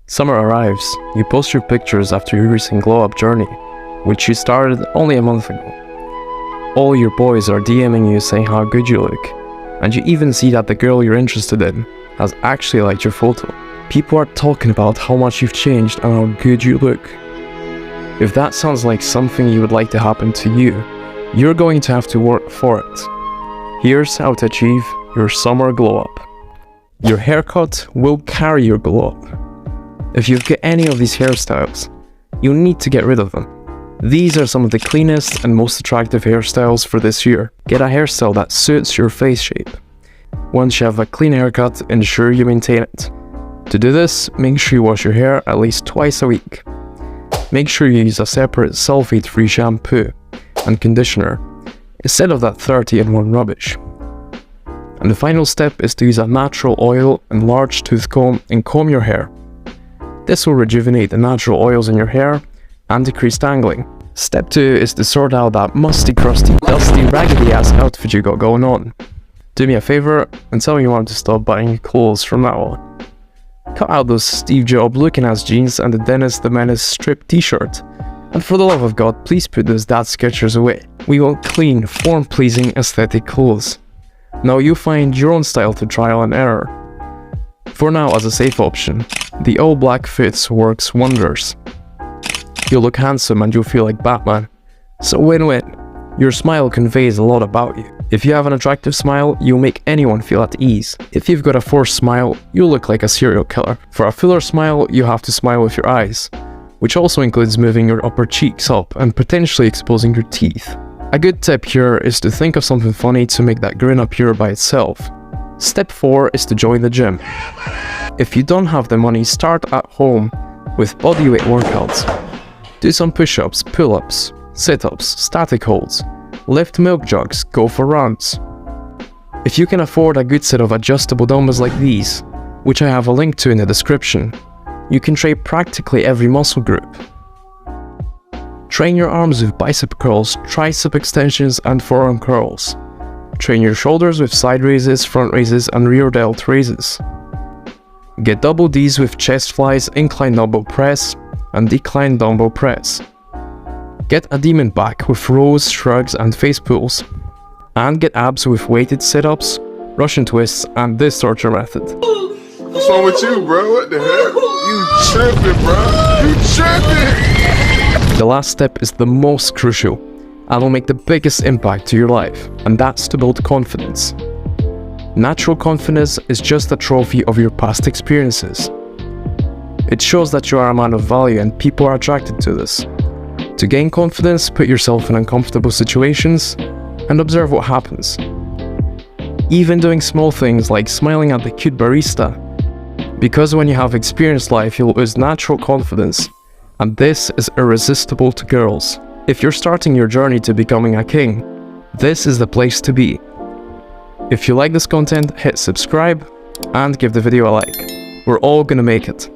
Summer arrives, you post your pictures after your recent glow-up journey, which you started only a month ago. All your boys are DMing you saying how good you look, and you even see that the girl you're interested in has actually liked your photo. People are talking about how much you've changed and how good you look. If that sounds like something you would like to happen to you, you're going to have to work for it. Here's how to achieve your summer glow-up. Your haircut will carry your glow-up. If you've got any of these hairstyles, you need to get rid of them. These are some of the cleanest and most attractive hairstyles for this year. Get a hairstyle that suits your face shape. Once you have a clean haircut, ensure you maintain it. To do this, make sure you wash your hair at least twice a week. Make sure you use a separate sulfate-free shampoo and conditioner instead of that 30-in-1 rubbish. And the final step is to use a natural oil and large tooth comb and comb your hair. This will rejuvenate the natural oils in your hair and decrease tangling. Step 2 is to sort out that musty, crusty, dusty, raggedy ass outfit you got going on. Do me a favor and tell me you want to stop buying clothes from now on. Cut out those Steve Jobs looking ass jeans and the Dennis the Menace striped t-shirt. And for the love of God, please put those dad Skechers away. We want clean, form-pleasing, aesthetic clothes. Now you find your own style to trial and error. For now, as a safe option, the all-black fits works wonders. You'll look handsome and you'll feel like Batman. So win-win. Your smile conveys a lot about you. If you have an attractive smile, you'll make anyone feel at ease. If you've got a forced smile, you'll look like a serial killer. For a fuller smile, you have to smile with your eyes, which also includes moving your upper cheeks up and potentially exposing your teeth. A good tip here is to think of something funny to make that grin appear by itself. Step 4 is to join the gym. If you don't have the money, start at home with bodyweight workouts. Do some push-ups, pull-ups, sit-ups, static holds, lift milk jugs, go for runs. If you can afford a good set of adjustable dumbbells like these, which I have a link to in the description, you can train practically every muscle group. Train your arms with bicep curls, tricep extensions and forearm curls. Train your shoulders with side raises, front raises and rear delt raises. Get double Ds with chest flies, incline dumbbell press and decline dumbbell press. Get a demon back with rows, shrugs and face pulls. And get abs with weighted sit-ups, Russian twists and this torture method. What's wrong with you, bro? What the heck? You tripping, bro? You tripping! The last step is the most crucial and will make the biggest impact to your life, and that's to build confidence. Natural confidence is just a trophy of your past experiences. It shows that you are a man of value and people are attracted to this. To gain confidence, put yourself in uncomfortable situations and observe what happens. Even doing small things like smiling at the cute barista. Because when you have experienced life, you'll lose natural confidence, and this is irresistible to girls. If you're starting your journey to becoming a king, this is the place to be. If you like this content, hit subscribe and give the video a like. We're all gonna make it.